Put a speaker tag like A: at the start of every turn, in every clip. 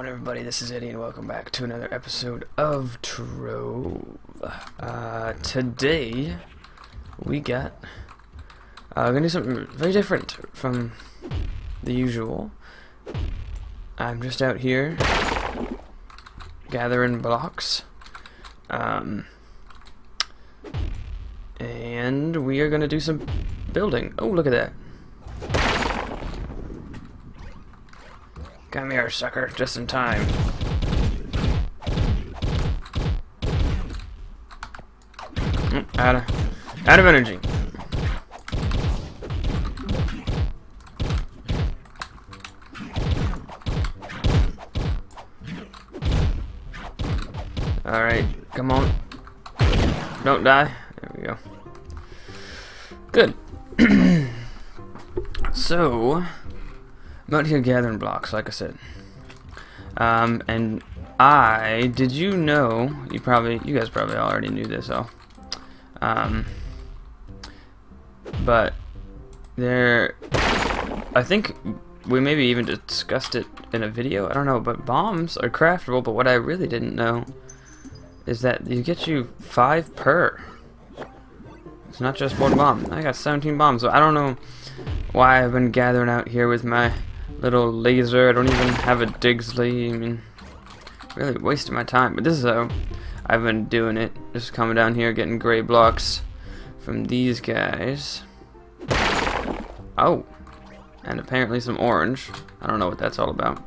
A: on, everybody? This is Eddie, and welcome back to another episode of Trove. Today, we got... we're gonna do something very different from the usual. I'm just out here gathering blocks. And we are gonna do some building. Oh, look at that. Come here, sucker, just in time. Out of energy. Alright, come on. Don't die. There we go. Good. So, I'm out here gathering blocks, like I said. And did you know, you guys probably already knew this, though. But I think we maybe even discussed it in a video, I don't know, but bombs are craftable, but what I really didn't know is that you get you 5 per. It's not just one bomb. I got 17 bombs, so I don't know why I've been gathering out here with my little laser. I don't even have a Digsley. I mean, really wasting my time. But this is how I've been doing it. Just coming down here, getting gray blocks from these guys. Oh, and apparently some orange. I don't know what that's all about.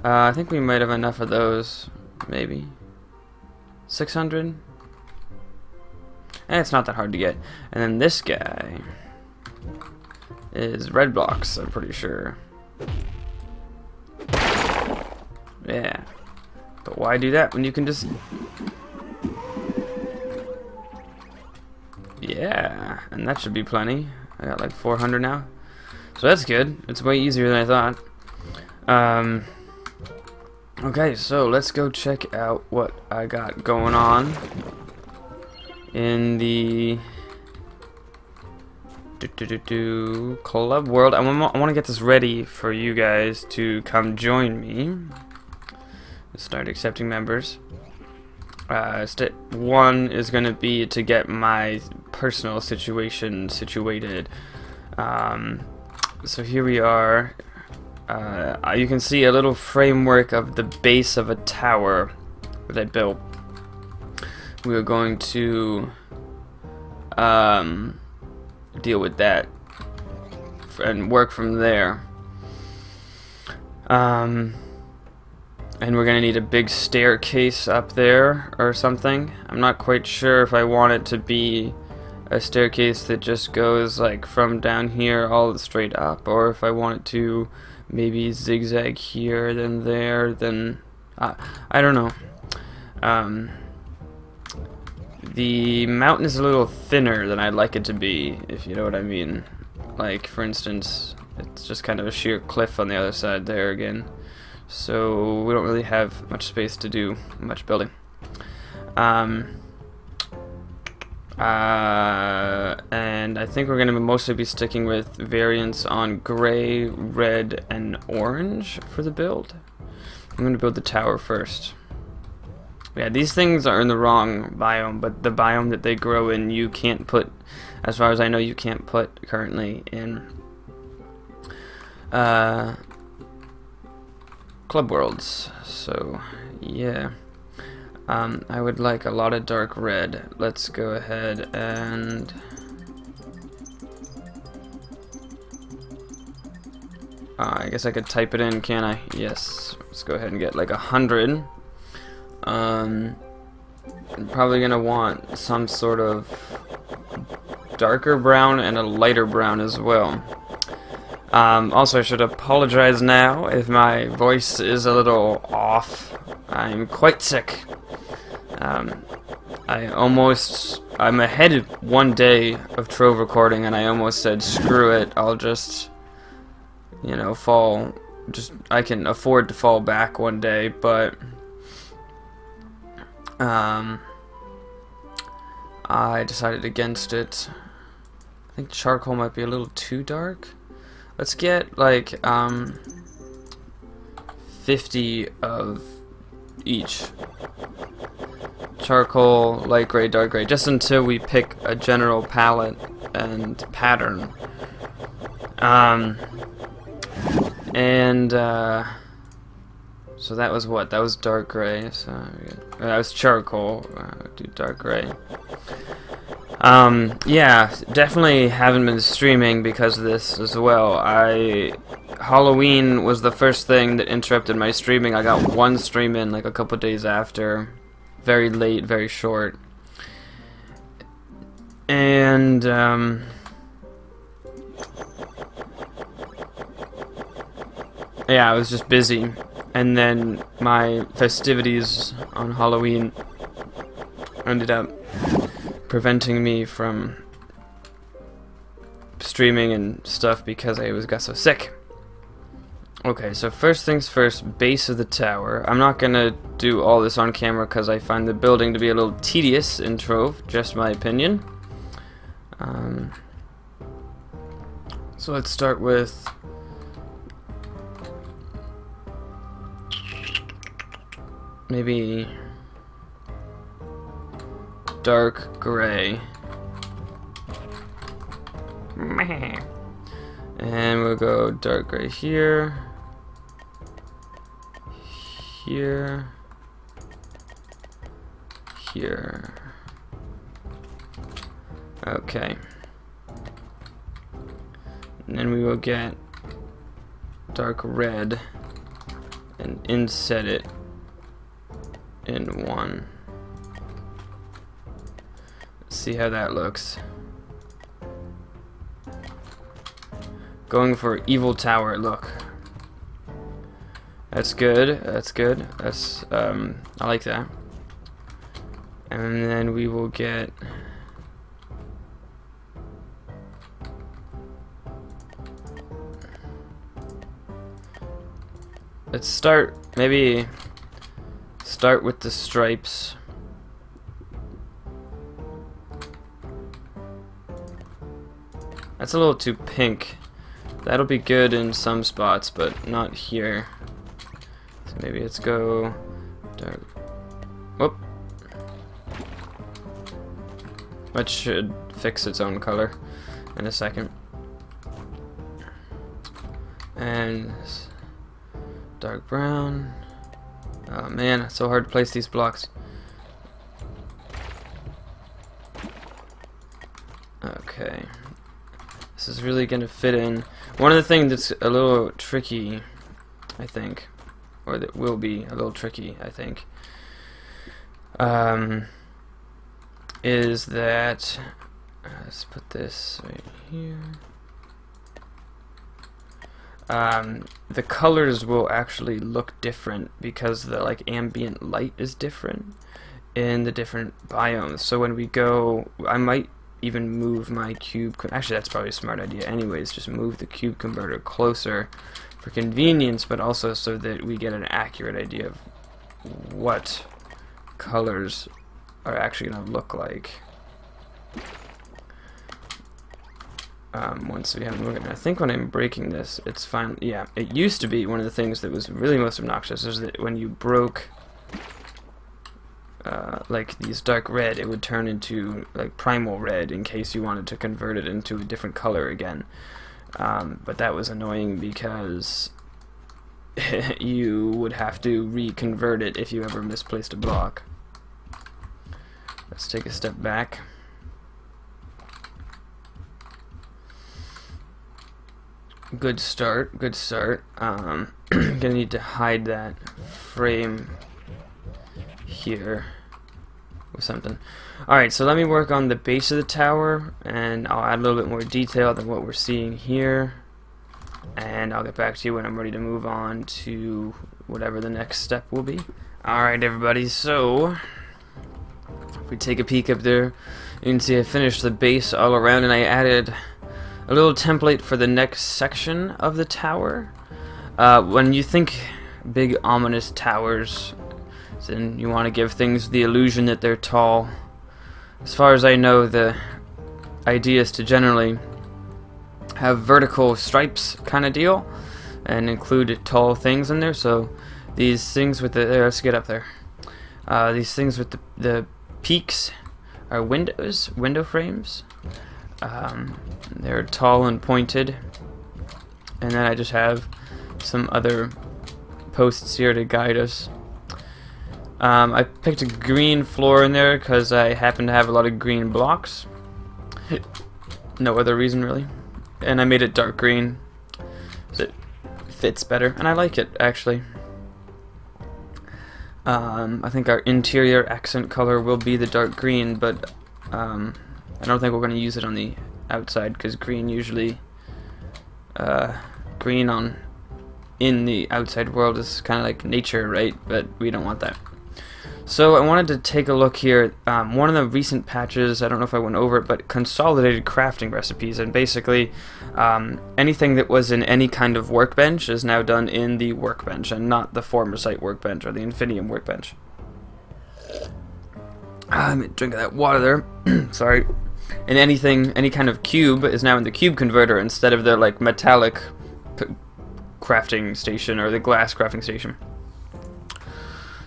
A: I think we might have enough of those. Maybe 600. And it's not that hard to get. And then this guy is red blocks, I'm pretty sure. Yeah. But why do that when you can just... Yeah, and that should be plenty. I got like 400 now. So that's good. It's way easier than I thought. Okay, so let's go check out what I got going on in the club world. I want to get this ready for you guys to come join me. Start accepting members. Step 1 is going to be to get my personal situation situated. So here we are. You can see a little framework of the base of a tower that I built. We are going to deal with that and work from there. And we're gonna need a big staircase up there or something. I'm not quite sure if I want it to be a staircase that just goes like from down here all straight up, or if I want it to maybe zigzag here then there, then I don't know. The mountain is a little thinner than I'd like it to be, if you know what I mean. Like, for instance, it's just kind of a sheer cliff on the other side there again. So we don't really have much space to do much building. And I think we're going to mostly be sticking with variants on gray, red, and orange for the build. I'm going to build the tower first. Yeah, these things are in the wrong biome, but the biome that they grow in, you can't put, as far as I know, you can't put currently in club worlds. So, yeah. I would like a lot of dark red. Let's go ahead and... I guess I could type it in, can't I? Yes. Let's go ahead and get like 100. I'm probably gonna want some sort of darker brown and a lighter brown as well. Also, I should apologize now if my voice is a little off. I'm quite sick. I'm ahead one day of Trove recording, and I almost said, screw it, I'll just, you know, I can afford to fall back one day, but I decided against it. I think charcoal might be a little too dark. Let's get like 50 of each. Charcoal, light gray, dark gray, just until we pick a general palette and pattern. So that was what? That was dark gray. So that was charcoal. Do dark gray. Yeah, definitely haven't been streaming because of this as well. Halloween was the first thing that interrupted my streaming. I got one stream in like a couple days after. Very late, very short. And, yeah, I was just busy. And then my festivities on Halloween ended up preventing me from streaming and stuff because I got so sick. Okay, so first things first, base of the tower. I'm not gonna do all this on camera because I find the building to be a little tedious in Trove, just my opinion. So let's start with maybe dark gray. And we'll go dark gray here. Here. Here. Okay. And then we will get dark red and inset it in one. Let's see how that looks. Going for evil tower look. That's good. That's good. That's I like that. And then we will get maybe start with the stripes. That's a little too pink. That'll be good in some spots, but not here. So maybe let's go dark. Whoop. That should fix its own color in a second. And dark brown. Oh man, it's so hard to place these blocks. Okay. This is really going to fit in. One of the things that's a little tricky, I think, or that will be a little tricky, I think, is that, let's put this right here. The colors will actually look different because the ambient light is different in the different biomes. So when we go, I might even move my cube. Actually, that's probably a smart idea. Anyways, just move the cube converter closer for convenience, but also so that we get an accurate idea of what colors are actually going to look like. Once we have moved. I think when I'm breaking this, it's fine. Yeah, it used to be one of the things that was really most obnoxious is that when you broke like these dark red, it would turn into like primal red in case you wanted to convert it into a different color again. But that was annoying because you would have to reconvert it if you ever misplaced a block. Let's take a step back. Good start, good start. Gonna need to hide that frame here with something. Alright, so let me work on the base of the tower, and I'll add a little bit more detail than what we're seeing here, and I'll get back to you when I'm ready to move on to whatever the next step will be. Alright everybody, so if we take a peek up there, you can see I finished the base all around, and I added a little template for the next section of the tower. When you think big ominous towers, then you want to give things the illusion that they're tall. As far as I know, the idea is to generally have vertical stripes kind of deal and include tall things in there. So These things with the let's get up there. These things with the peaks are window frames. They're tall and pointed, and then I just have some other posts here to guide us. I picked a green floor in there because I happen to have a lot of green blocks. No other reason really. And I made it dark green so it fits better, and I like it actually. I think our interior accent color will be the dark green, but I don't think we're going to use it on the outside because green usually green in the outside world is kind of like nature, right? But we don't want that. So I wanted to take a look here. One of the recent patches, I don't know if I went over it, but consolidated crafting recipes, and basically anything that was in any kind of workbench is now done in the workbench and not the former site workbench or the Infinium workbench. I'm drinking that water there. Sorry. And any kind of cube is now in the cube converter instead of the like metallic crafting station or the glass crafting station.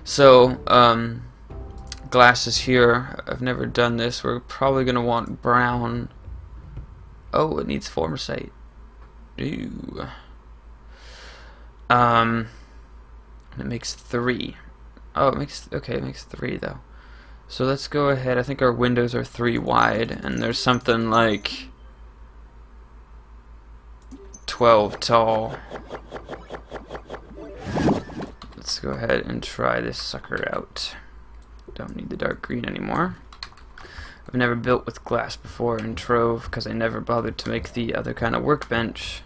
A: So, glass is here. I've never done this. We're probably going to want brown. Oh, it needs former site. Ooh. It makes 3. Oh, it makes 3 though. So let's go ahead. I think our windows are 3 wide, and there's something like 12 tall. Let's go ahead and try this sucker out. Don't need the dark green anymore. I've never built with glass before in Trove because I never bothered to make the other kind of workbench.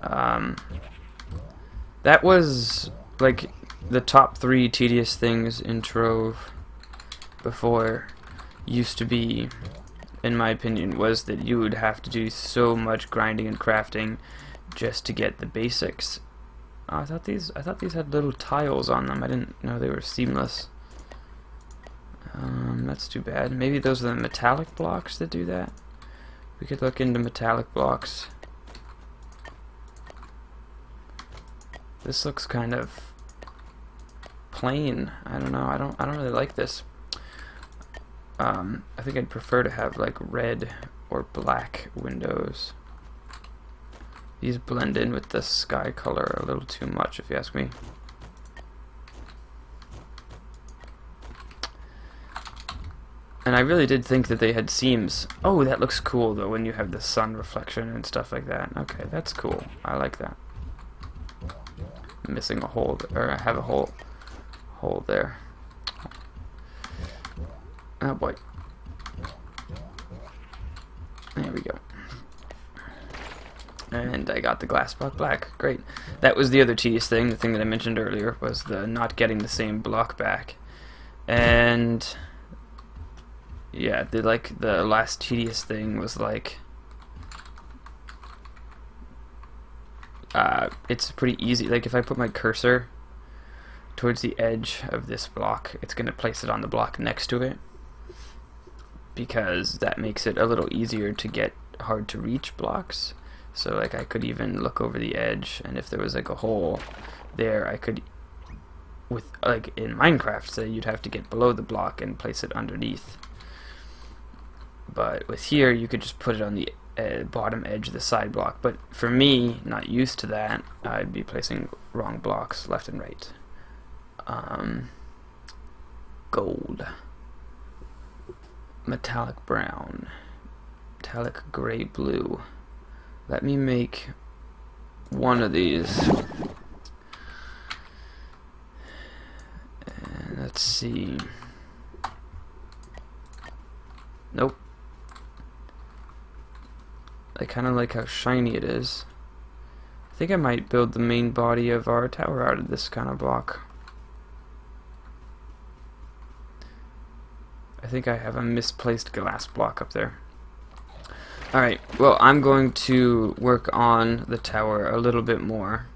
A: That was like the top 3 tedious things in Trove before used to be, in my opinion, was that you would have to do so much grinding and crafting just to get the basics. Oh, I thought these had little tiles on them. I didn't know they were seamless. That's too bad. Maybe those are the metallic blocks that do that. We could look into metallic blocks. This looks kind of plain. I don't know. I don't really like this. I think I'd prefer to have like red or black windows. These blend in with the sky color a little too much, if you ask me. And I really did think that they had seams. Oh, that looks cool though when you have the sun reflection and stuff like that. Okay, that's cool. I like that. I'm missing a hole, or I have a hole there. Oh boy. There we go. And I got the glass block black. Great. That was the other tedious thing. The thing that I mentioned earlier was the not getting the same block back. And yeah, the last tedious thing was like it's pretty easy. Like if I put my cursor towards the edge of this block, it's going to place it on the block next to it, because that makes it a little easier to get hard to reach blocks. So like I could even look over the edge, and if there was like a hole there, I could, with like in Minecraft, say you'd have to get below the block and place it underneath. But with here, you could just put it on the bottom edge of the side block. But for me, not used to that, I'd be placing wrong blocks left and right. Gold, metallic brown, metallic gray blue. Let me make one of these. And let's see. Nope. I kind of like how shiny it is. I think I might build the main body of our tower out of this kind of block. I think I have a misplaced glass block up there. Alright, well, I'm going to work on the tower a little bit more,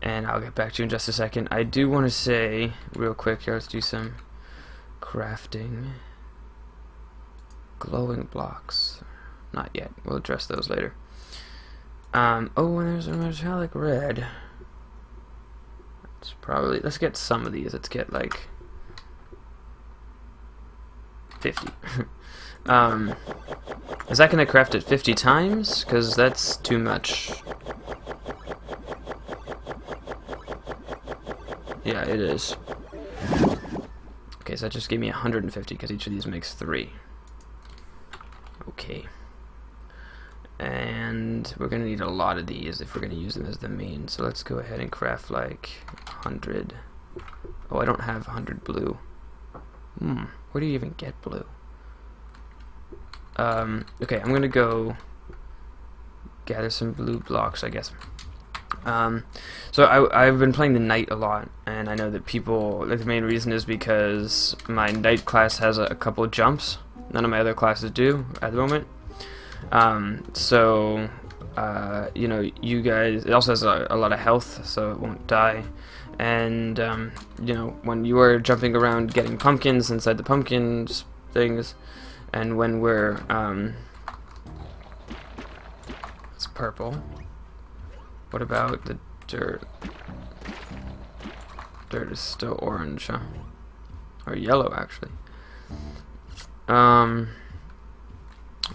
A: and I'll get back to you in just a second. I do want to say, real quick here, let's do some crafting. Glowing blocks. Not yet. We'll address those later. Oh, and there's a metallic red. It's probably, let's get some of these. Let's get like 50. Is that going to craft it 50 times? Because that's too much. Yeah, it is. Okay, so that just gave me 150 because each of these makes 3. Okay. And we're going to need a lot of these if we're going to use them as the main. So let's go ahead and craft like 100. Oh, I don't have 100 blue. Where do you even get blue? Okay, I'm going to go gather some blue blocks, I guess. So I've been playing the knight a lot, and I know that people, like, the main reason is because my knight class has a couple of jumps. None of my other classes do at the moment. You know, you guys, it also has a lot of health, so it won't die. And, you know, when you are jumping around getting pumpkins inside the pumpkins things, and when we're, it's purple. What about the dirt? Dirt is still orange, huh? Or yellow, actually. What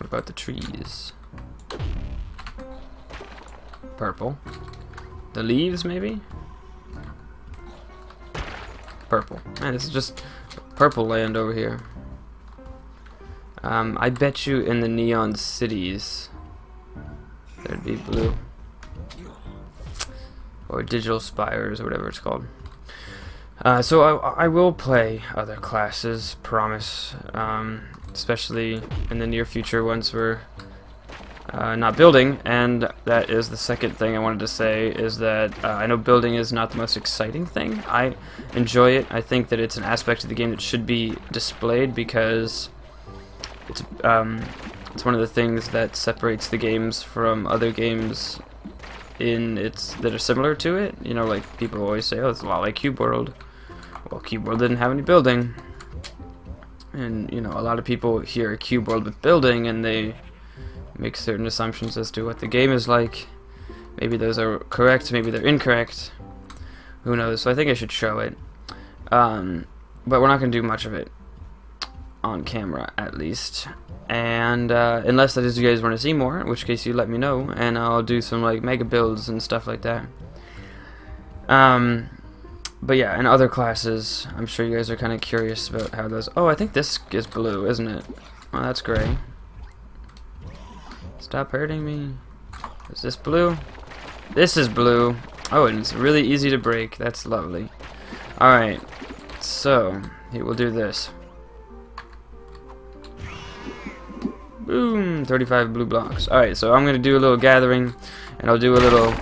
A: about the trees? Purple. The leaves, maybe? Purple. Man, this is just purple land over here. I bet you in the neon cities there'd be blue. Or digital spires, or whatever it's called. So I will play other classes, promise. Especially in the near future once we're not building. And that is the second thing I wanted to say, is that I know building is not the most exciting thing. I enjoy it. I think that it's an aspect of the game that should be displayed because it's one of the things that separates the games from other games that are similar to it. You know, like people always say, oh, it's a lot like Cube World. Well, Cube World didn't have any building. And, you know, a lot of people hear Cube World with building and they make certain assumptions as to what the game is like. Maybe those are correct, maybe they're incorrect. Who knows? So I think I should show it. But we're not going to do much of it on camera, at least. And unless that is you guys want to see more, in which case you let me know, and I'll do some like mega builds and stuff like that. But yeah, in other classes, I'm sure you guys are kind of curious about how those. Oh, I think this is blue, isn't it? Oh, that's gray. Stop hurting me. Is this blue? This is blue. Oh, and it's really easy to break. That's lovely. Alright, so here we'll do this. Boom! 35 blue blocks. Alright, so I'm going to do a little gathering, and I'll do a little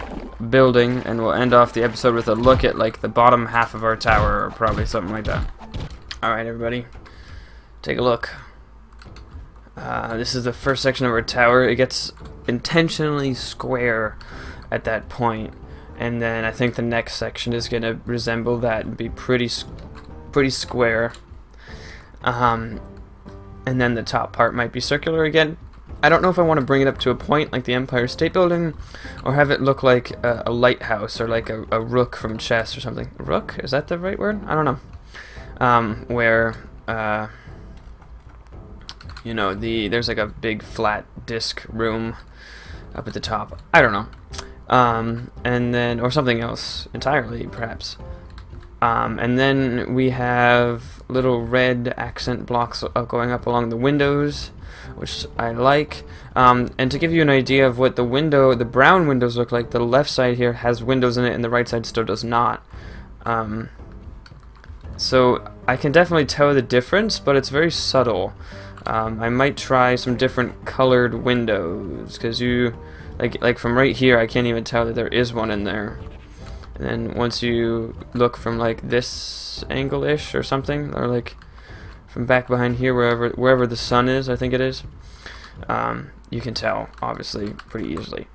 A: building, and we'll end off the episode with a look at like the bottom half of our tower, or probably something like that. Alright, everybody. Take a look. This is the first section of our tower. It gets intentionally square at that point, and then I think the next section is going to resemble that and be pretty square. And then the top part might be circular again. I don't know if I want to bring it up to a point like the Empire State Building, or have it look like a lighthouse, or like a rook from chess or something. Rook? Is that the right word? I don't know. Where you know, there's like a big flat disc room up at the top. I don't know. And then, or something else entirely, perhaps. And then we have little red accent blocks going up along the windows, which I like. And to give you an idea of what the brown windows look like, the left side here has windows in it and the right side still does not. So I can definitely tell the difference, but it's very subtle. I might try some different colored windows, because like from right here I can't even tell that there is one in there. And then once you look from like this angle-ish or something, or like from back behind here, wherever the sun is, I think it is, you can tell, obviously, pretty easily.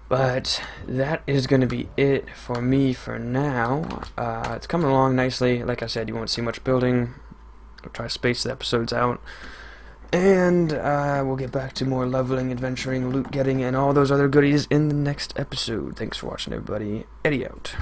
A: But that is going to be it for me for now. It's coming along nicely. Like I said, you won't see much building. I'll try to space the episodes out. And we'll get back to more leveling, adventuring, loot getting, and all those other goodies in the next episode. Thanks for watching, everybody. Eddie out.